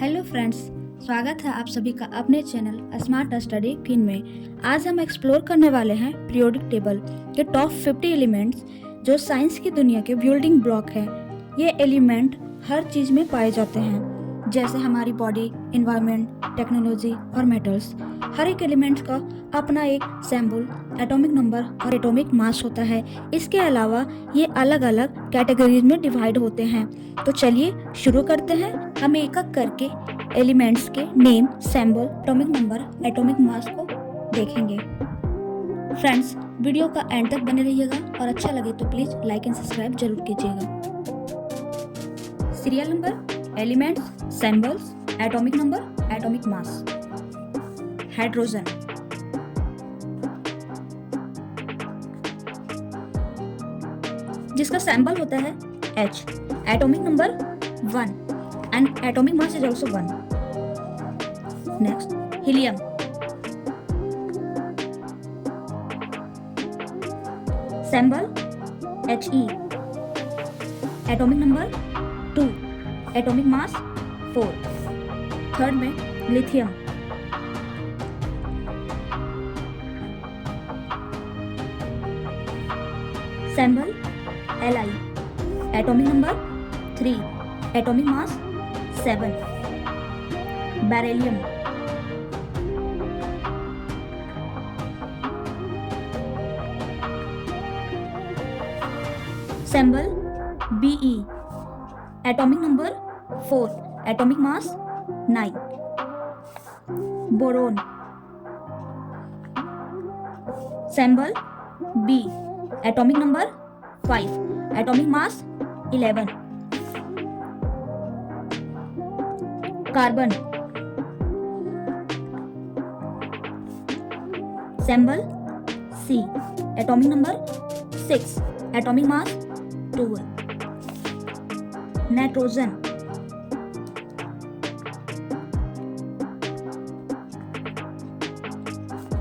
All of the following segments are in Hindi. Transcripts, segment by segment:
हेलो फ्रेंड्स, स्वागत है आप सभी का अपने चैनल स्मार्ट स्टडी किन में। आज हम एक्सप्लोर करने वाले हैं पीरियोडिक टेबल के टॉप 50 एलिमेंट्स जो साइंस की दुनिया के बिल्डिंग ब्लॉक है। ये एलिमेंट हर चीज़ में पाए जाते हैं, जैसे हमारी बॉडी, एनवायरनमेंट, टेक्नोलॉजी और मेटल्स। हर एक एलिमेंट का अपना एक सिंबल, एटॉमिक नंबर और एटॉमिक मास होता है। इसके अलावा ये अलग अलग कैटेगरीज में डिवाइड होते हैं। तो चलिए शुरू करते हैं। हम एक एक करके एलिमेंट्स के name, symbol, atomic number, atomic मास को देखेंगे। फ्रेंड्स, वीडियो का एंड तक बने रहिएगा और अच्छा लगे तो प्लीज़ लाइक एंड सब्सक्राइब जरूर कीजिएगा। Serial number, elements, symbols, atomic number, atomic mass. Hydrogen, जिसका सिंबल होता है H, atomic number 1 and atomic mass is also 1। Next, helium, symbol He, atomic number 2, atomic mass 4। Third में lithium, symbol Li, atomic number 3, atomic mass 7। Beryllium, symbol Be, atomic number 4, atomic mass 9। Boron, symbol B, atomic number 5, atomic mass 11। Carbon, symbol C, atomic number 6, atomic mass 12। Nitrogen,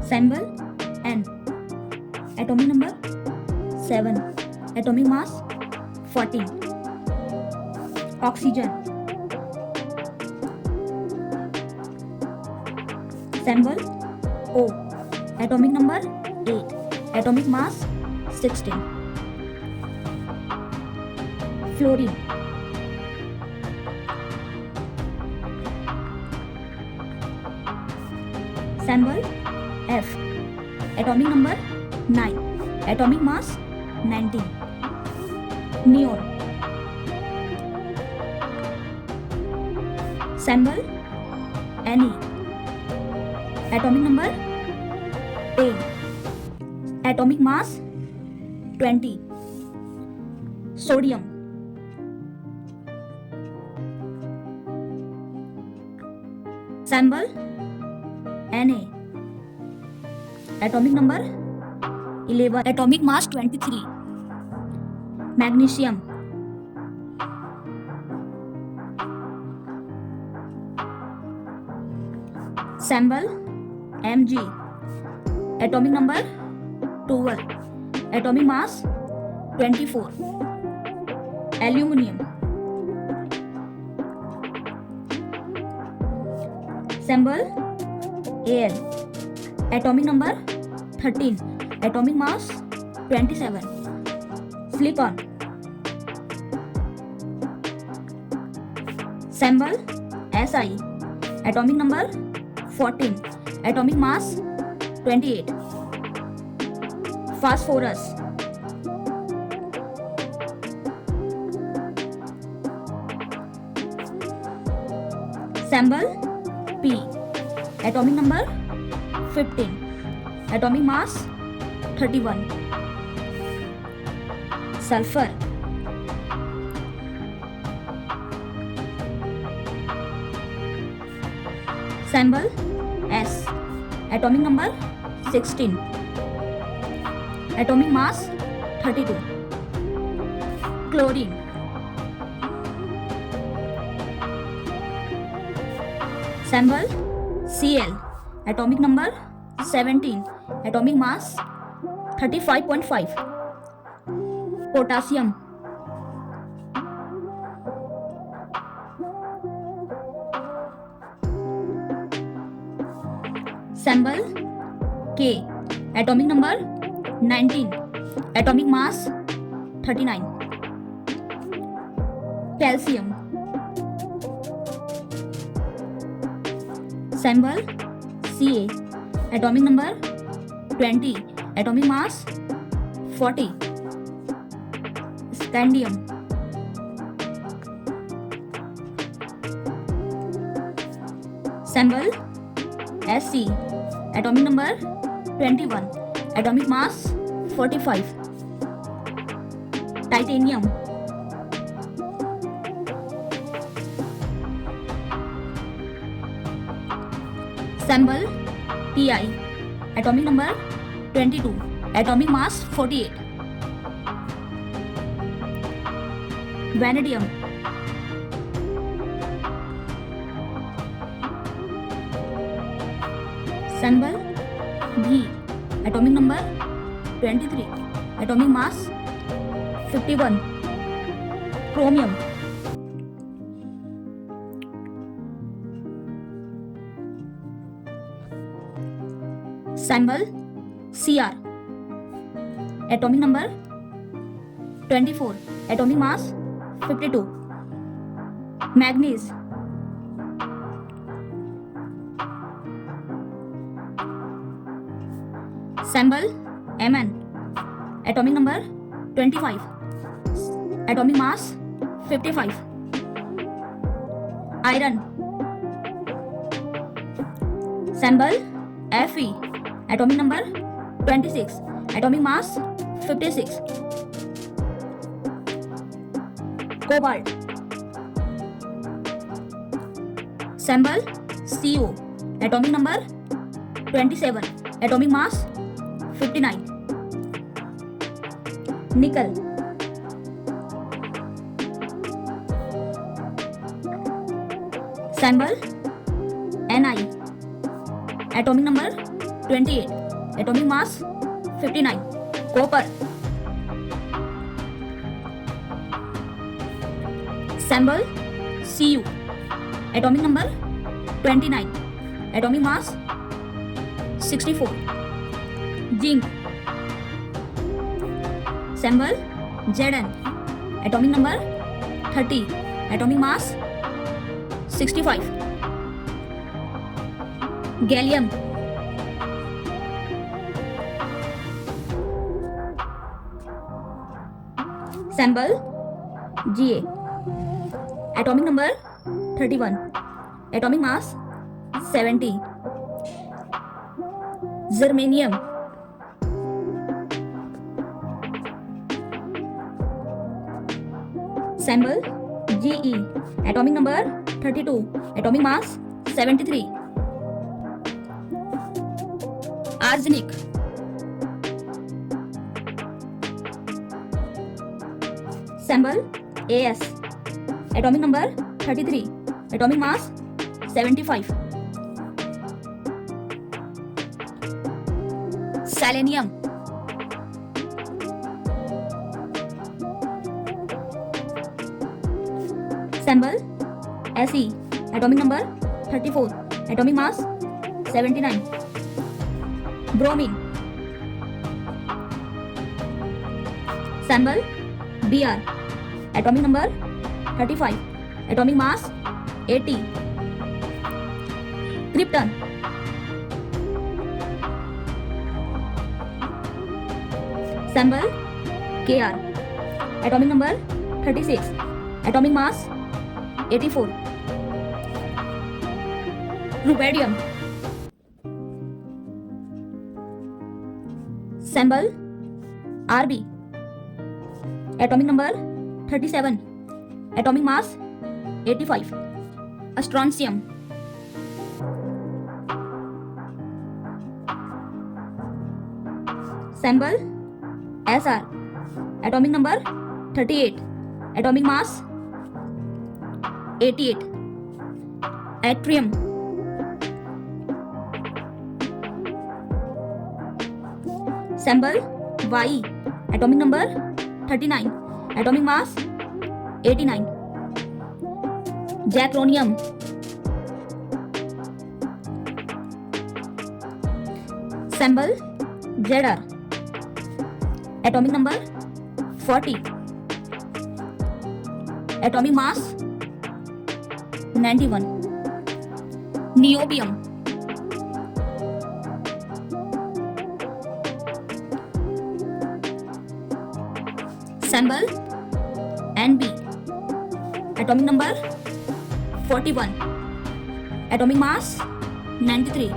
symbol N, atomic number 7, atomic mass 14। Oxygen, symbol O, atomic number 8, atomic mass 16। Fluorine, symbol F, atomic number 9, atomic mass 19। Neon, symbol Ne, atomic number 10, atomic mass 20। Sodium, symbol Na, atomic number 11, atomic mass 23। Magnesium, symbol Mg, atomic number 12, atomic mass 24। Aluminium, symbol Al, atomic number 13, atomic mass 27। Silicon, symbol Si, atomic number 14, atomic mass 28। Phosphorus, symbol P, atomic number 15, atomic mass 31। Sulphur, symbol S, atomic number 16, atomic mass 32। Chlorine, symbol Cl, atomic number 17, atomic mass 35.5। Potassium, symbol K, atomic number 19, atomic mass 39. Calcium, symbol Ca, atomic number 20, atomic mass 40. Scandium, symbol Sc, atomic number 21, atomic mass 45. Titanium, symbol Ti, atomic number 22, atomic mass 48. Vanadium, symbol V, atomic number 23, atomic mass 51. Chromium, symbol Cr, atomic number 24, atomic mass 52. Manganese, symbol Mn, atomic number 25, atomic mass 55. Iron, symbol Fe, atomic number 26, atomic mass 56. Cobalt, symbol Co, atomic number 27, atomic mass 59. Nickel, symbol Ni, atomic number 28, atomic mass 59. Copper, symbol Cu, atomic number 29, atomic mass 64. Zinc, symbol Zn, atomic number 30, atomic mass 65. Gallium, symbol Ga, atomic number 31, atomic mass 70. Germanium, symbol Ge, atomic number 32, atomic mass 73. Arsenic, symbol As, atomic number 33, atomic mass 75. Selenium, symbol Se, atomic number 34, atomic mass 79. Bromine, symbol Br, atomic number 35, atomic mass 80. Krypton, symbol Kr, atomic number 36, atomic mass 84. Rubidium, symbol Rb, atomic number 37, atomic mass 85. Strontium, symbol Sr, atomic number 38, atomic mass 88. Yttrium, symbol Ye, atomic number 39, atomic mass 89. Zirconium, symbol Zr, atomic number 40, atomic mass 91. Niobium, symbol Nb, atomic number 41, atomic mass 93.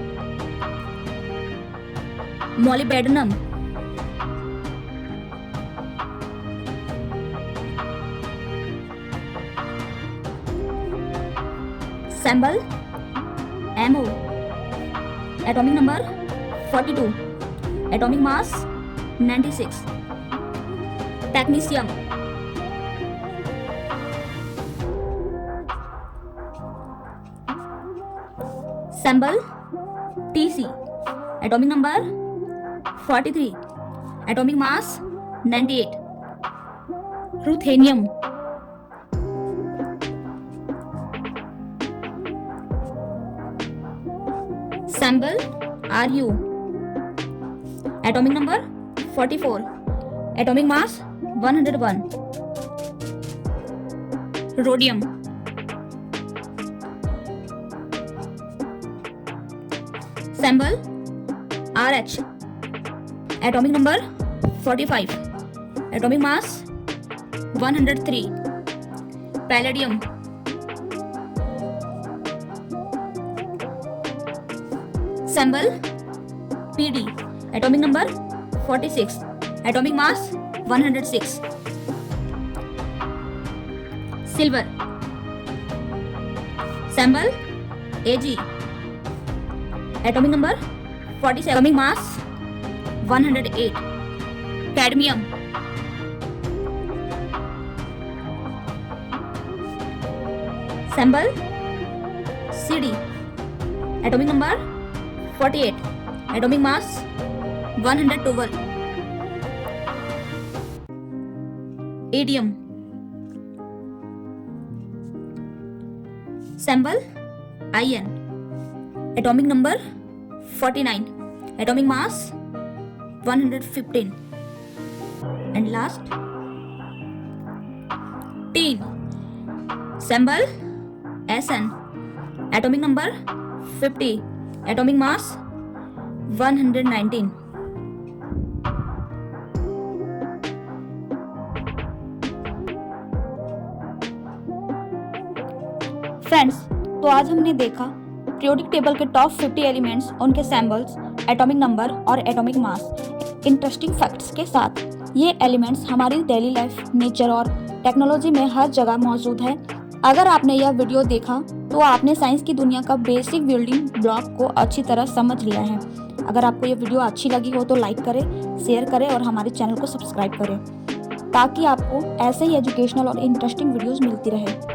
Molybdenum, symbol Mo, atomic number 42, atomic mass 96. Technetium, symbol Tc, atomic number 43, atomic mass 98. Ruthenium, symbol Ru, atomic number 44, atomic mass 101. Rhodium, symbol Rh, atomic number 45, atomic mass 103. Palladium, symbol Pd, atomic number 46, atomic mass 106. Silver, symbol Ag, atomic number 47, atomic mass 108. Cadmium, symbol Cd, atomic number 48, atomic mass 112. Iridium, symbol In, atomic number 49, atomic mass 115. And last, tin, symbol Sn, atomic number 50, atomic mass 119. Friends, तो आज हमने देखा पीरियोडिक टेबल के टॉप 50 एलिमेंट्स, उनके सैम्बल्स, एटॉमिक नंबर और एटॉमिक मास इंटरेस्टिंग फैक्ट्स के साथ। ये एलिमेंट्स हमारी डेली लाइफ, नेचर और टेक्नोलॉजी में हर जगह मौजूद है। अगर आपने यह वीडियो देखा तो आपने साइंस की दुनिया का बेसिक बिल्डिंग ब्लॉक को अच्छी तरह समझ लिया है। अगर आपको ये वीडियो अच्छी लगी हो तो लाइक करें, शेयर करें और हमारे चैनल को सब्सक्राइब करें ताकि आपको ऐसे ही एजुकेशनल और इंटरेस्टिंग वीडियोज़ मिलती रहे।